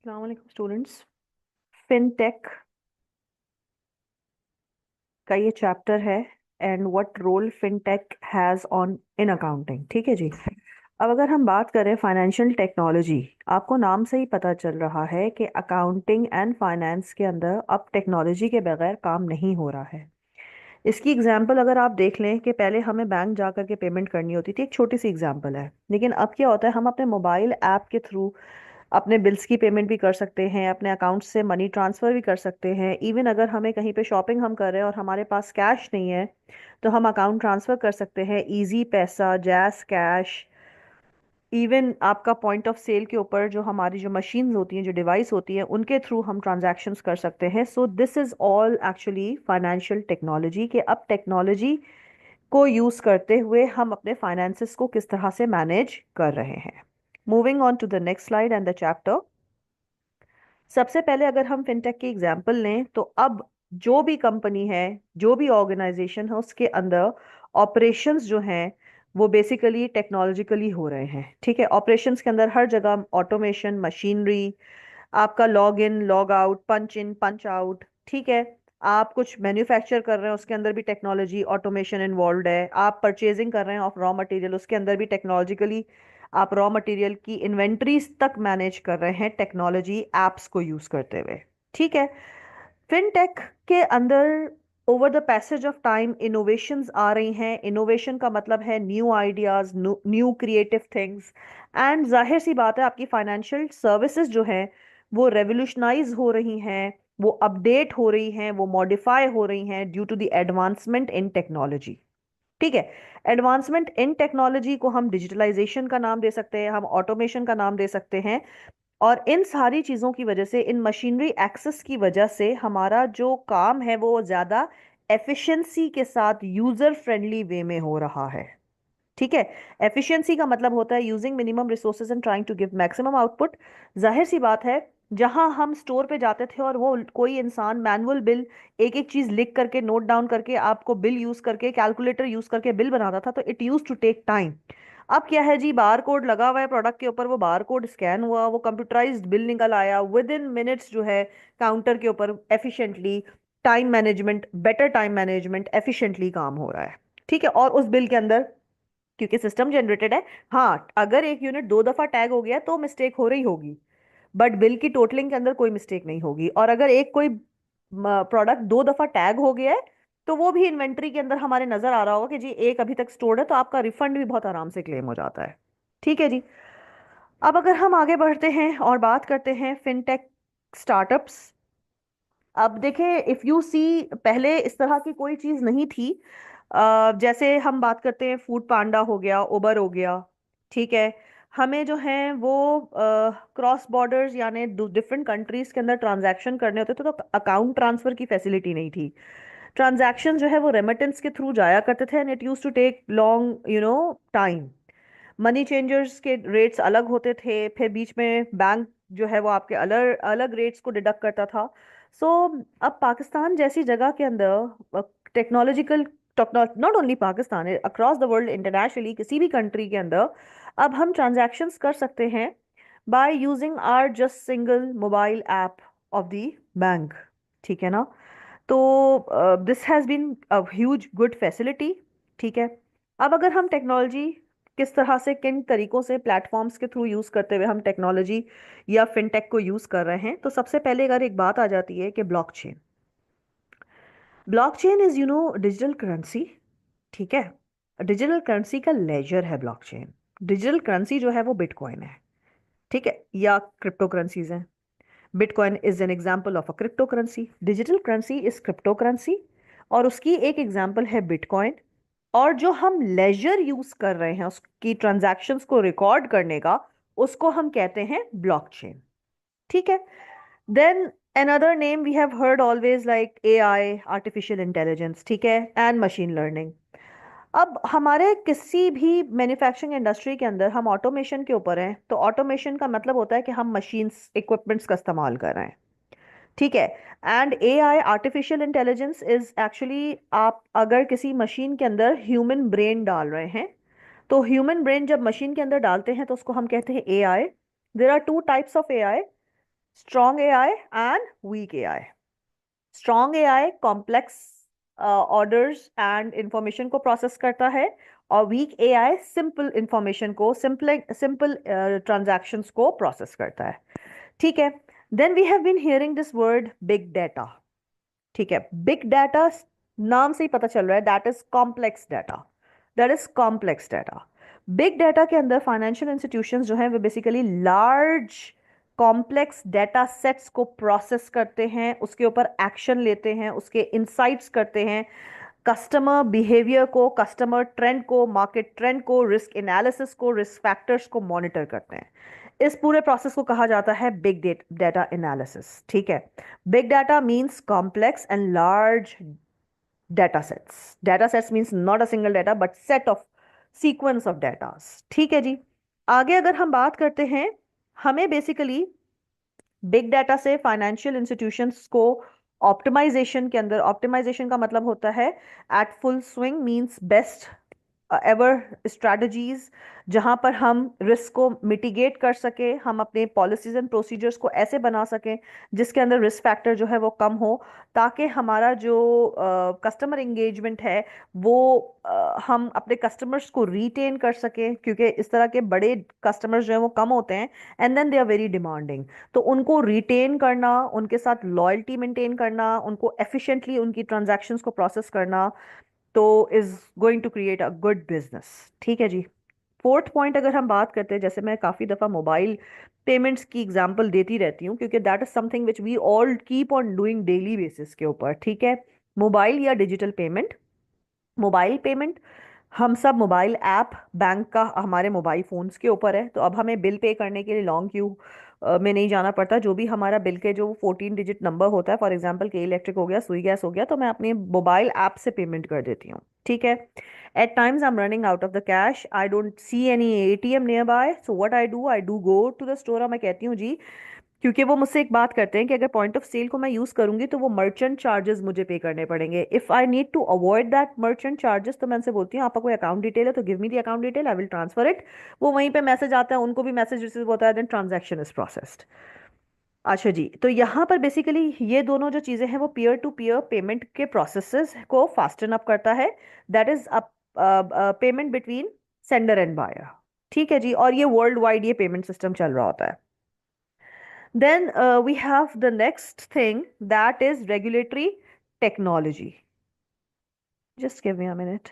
अस्सलाम वालेकुम students. Fintech का ये चैप्टर है and what role fintech has on in accounting. ठीक है जी। अब अगर हम बात करें फाइनेंशियल टेक्नोलॉजी, आपको नाम से ही पता चल रहा है कि अकाउंटिंग एंड फाइनेंस के अंदर अब टेक्नोलॉजी के बगैर काम नहीं हो रहा है। इसकी एग्जांपल अगर आप देख लें कि पहले हमें बैंक जा करके पेमेंट करनी होती थी, एक छोटी सी एग्जांपल है, लेकिन अब क्या होता है, हम अपने मोबाइल ऐप के थ्रू अपने बिल्स की पेमेंट भी कर सकते हैं, अपने अकाउंट से मनी ट्रांसफ़र भी कर सकते हैं। इवन अगर हमें कहीं पे शॉपिंग हम कर रहे हैं और हमारे पास कैश नहीं है, तो हम अकाउंट ट्रांसफ़र कर सकते हैं। इजी पैसा, जैस कैश, इवन आपका पॉइंट ऑफ सेल के ऊपर जो हमारी जो मशीन्स होती हैं, जो डिवाइस होती हैं, उनके थ्रू हम ट्रांजैक्शंस कर सकते हैं। So this is all actually financial technology, कि अब टेक्नोलॉजी को यूज़ करते हुए हम अपने फाइनेंसेस को किस तरह से मैनेज कर रहे हैं। Moving on to the next slide and the chapter. सबसे पहले अगर हम फिनटेक की एग्जांपल लें, तो अब जो भी कंपनी है, जो भी ऑर्गेनाइजेशन है, उसके अंदर ऑपरेशंस जो हैं वो बेसिकली टेक्नोलॉजिकली हो रहे हैं। ठीक है, ऑपरेशंस के अंदर हर जगह ऑटोमेशन, मशीनरी, आपका log in, log out, punch in, punch out. ठीक है, आप कुछ मैन्युफैक्चर कर रहे हैं, उसके अंदर भी टेक्नोलॉजी, ऑटोमेशन इन्वॉल्व है। आप परचेजिंग कर रहे हैं ऑफ रॉ मटेरियल, उसके अंदर भी टेक्नोलॉजिकली आप रॉ मटेरियल की इन्वेंट्रीज तक मैनेज कर रहे हैं टेक्नोलॉजी एप्स को यूज करते हुए। ठीक है, फिनटेक के अंदर over the passage of time innovations आ रही हैं। इनोवेशन का मतलब है new ideas, new creative things. And जाहिर सी बात है, आपकी फाइनेंशियल सर्विसेज जो हैं वो रेवोल्यूशनाइज हो रही हैं, वो अपडेट हो रही हैं, वो मॉडिफाई हो रही हैं due to the advancement in technology. ठीक है, एडवांसमेंट इन टेक्नोलॉजी को हम डिजिटलाइजेशन का नाम दे सकते हैं, हम ऑटोमेशन का नाम दे सकते हैं। और इन सारी चीज़ों की वजह से, इन मशीनरी एक्सेस की वजह से हमारा जो काम है वो ज़्यादा एफिशिएंसी के साथ यूज़र फ्रेंडली वे में हो रहा है। ठीक है, एफिशिएंसी का मतलब होता है using minimum resources and trying to give maximum output. जाहिर सी बात है, जहां हम स्टोर पे जाते थे और वो कोई इंसान मैनुअल बिल, एक एक चीज लिख करके, नोट डाउन करके, आपको बिल यूज करके, कैलकुलेटर यूज करके बिल बनाता था, तो it use to take time. अब क्या है जी, बार कोड लगा हुआ है प्रोडक्ट के ऊपर, वो बार कोड स्कैन हुआ, वो कंप्यूटराइज्ड बिल निकल आया विद इन मिनट्स, जो है काउंटर के ऊपर efficiently time management, better time management, efficiently काम हो रहा है। ठीक है, और उस बिल के अंदर, क्योंकि सिस्टम जनरेटेड है, हाँ, अगर एक यूनिट दो दफा टैग हो गया तो मिस्टेक हो रही होगी, बट बिल की टोटलिंग के अंदर कोई मिस्टेक नहीं होगी। और अगर एक कोई प्रोडक्ट दो दफा टैग हो गया है, तो वो भी इन्वेंट्री के अंदर हमारे नजर आ रहा होगा कि जी एक अभी तक स्टोर्ड है, तो आपका रिफंड भी बहुत आराम से क्लेम हो जाता है। ठीक है जी। अब अगर हम आगे बढ़ते हैं और बात करते हैं फिनटेक स्टार्टअप्स। अब देखें, इफ यू सी, पहले इस तरह की कोई चीज नहीं थी। जैसे हम बात करते हैं, फूड पांडा हो गया, उबर हो गया। ठीक है, हमें जो है वो क्रॉस बॉर्डर्स यानी डिफरेंट कंट्रीज के अंदर ट्रांजैक्शन करने होते थे, तो अकाउंट ट्रांसफर की फैसिलिटी नहीं थी। ट्रांजैक्शन जो है वो रेमिटेंस के थ्रू जाया करते थे, and it use to take long time. Money changers के रेट्स अलग होते थे, फिर बीच में बैंक जो है वो आपके अलग अलग रेट्स को डिडक्ट करता था। सो अब पाकिस्तान जैसी जगह के अंदर technological, not only Pakistan, across the world, internationally किसी भी कंट्री के अंदर अब हम ट्रांजैक्शंस कर सकते हैं by using our just single mobile app of the bank. ठीक है ना। तो this has been a huge good facility. ठीक है, अब अगर हम टेक्नोलॉजी किस तरह से, किन तरीकों से, प्लेटफॉर्म्स के थ्रू यूज़ करते हुए हम टेक्नोलॉजी या फिनटेक को यूज़ कर रहे हैं, तो सबसे पहले अगर एक बात आ जाती है कि blockchain. Blockchain is digital currency. ठीक है, डिजिटल करेंसी का लेजर है ब्लॉकचेन। डिजिटल करेंसी जो है वो बिटकॉइन है। ठीक है, या क्रिप्टो करेंसीज हैं। Bitcoin is an example of a crypto currency, digital currency is crypto currency, और उसकी एक एग्जाम्पल है बिटकॉइन। और जो हम लेजर यूज कर रहे हैं उसकी ट्रांजैक्शंस को रिकॉर्ड करने का, उसको हम कहते हैं ब्लॉकचेन। ठीक है, then another name we have heard always, like AI, artificial intelligence, ठीक है, and machine learning। अब हमारे किसी भी मैन्युफैक्चरिंग इंडस्ट्री के अंदर हम ऑटोमेशन के ऊपर हैं, तो ऑटोमेशन का मतलब होता है कि हम मशीन्स, इक्विपमेंट्स का इस्तेमाल कर रहे हैं। ठीक है, and AI, artificial intelligence, is actually, आप अगर किसी मशीन के अंदर ह्यूमन ब्रेन डाल रहे हैं, तो ह्यूमन ब्रेन जब मशीन के अंदर डालते हैं तो उसको हम कहते हैं AI। There are two types of AI। Strong AI and weak AI. Strong AI complex orders and information को प्रोसेस करता है, और वीक एआई सिंपल इंफॉर्मेशन को, सिंपल सिंपल ट्रांजैक्शंस को प्रोसेस करता है। ठीक है। Then we have been hearing this word big data. ठीक है, बिग डाटा नाम से ही पता चल रहा है, that is complex data. That is complex data. Big data के अंदर फाइनेंशियल इंस्टीट्यूशंस जो हैं वो basically large complex data sets को प्रोसेस करते हैं, उसके ऊपर एक्शन लेते हैं, उसके इंसाइट्स करते हैं, कस्टमर बिहेवियर को, कस्टमर ट्रेंड को, मार्केट ट्रेंड को, रिस्क एनालिसिस को, रिस्क फैक्टर्स को मॉनिटर करते हैं। इस पूरे प्रोसेस को कहा जाता है बिग डाटा एनालिसिस। ठीक है। Big data means complex and large data sets. Data sets means not a single data but set of sequence of data. ठीक है जी। आगे अगर हम बात करते हैं, हमें बेसिकली बिग डाटा से फाइनेंशियल इंस्टीट्यूशंस को ऑप्टिमाइजेशन के अंदर, ऑप्टिमाइजेशन का मतलब होता है at full swing, means best ever strategies, जहां पर हम रिस्क को मिटिगेट कर सके, हम अपने पॉलिसीज एंड प्रोसीजर्स को ऐसे बना सकें जिसके अंदर रिस्क फैक्टर जो है वो कम हो, ताकि हमारा जो कस्टमर एंगेजमेंट है वो हम अपने कस्टमर्स को रिटेन कर सकें, क्योंकि इस तरह के बड़े कस्टमर्स जो हैं वो कम होते हैं and then they are very demanding. तो उनको रिटेन करना, उनके साथ लॉयल्टी मेंटेन करना, उनको एफिशिएंटली उनकी ट्रांजैक्शंस को प्रोसेस करना, तो is going to create a good business. ठीक है जी। फोर्थ पॉइंट अगर हम बात करते हैं, जैसे मैं काफ़ी दफ़ा मोबाइल पेमेंट्स की एग्जांपल देती रहती हूँ, क्योंकि that is something which we all keep on doing daily basis के ऊपर। ठीक है। मोबाइल या डिजिटल पेमेंट, मोबाइल पेमेंट, हम सब मोबाइल ऐप बैंक का हमारे मोबाइल फोन्स के ऊपर है, तो अब हमें बिल पे करने के लिए लॉन्ग क्यू में नहीं जाना पड़ता। जो भी हमारा बिल के जो 14 डिजिट नंबर होता है, फॉर एग्जांपल के इलेक्ट्रिक हो गया, सुई गैस हो गया, तो मैं अपने मोबाइल ऐप से पेमेंट कर देती हूँ। ठीक है। At times I am running out of the cash, I don't see any ATM nearby, so what I do go to the store. मैं कहती हूँ जी, क्योंकि वो मुझसे एक बात करते हैं कि अगर पॉइंट ऑफ सेल को मैं यूज करूंगी तो वो मर्चेंट चार्जेस मुझे पे करने पड़ेंगे। If I need to avoid that merchant charges, तो मैं उनसे बोलती हूँ आपका कोई अकाउंट डिटेल है तो give me the account detail, I will transfer it. वो वहीं पे मैसेज आता है, उनको भी मैसेज रिसीव होता है, देन ट्रांजैक्शन इज प्रोसेस्ड। अच्छा जी, तो यहाँ पर बेसिकली ये दोनों जो चीजें हैं वो पीयर टू पीयर पेमेंट के प्रोसेसेस को फास्टन अप करता है। That is payment between sender and buyer. ठीक है जी, और ये वर्ल्ड वाइड ये पेमेंट सिस्टम चल रहा होता है। Then we have the next thing, that is regulatory technology. Just give me a minute.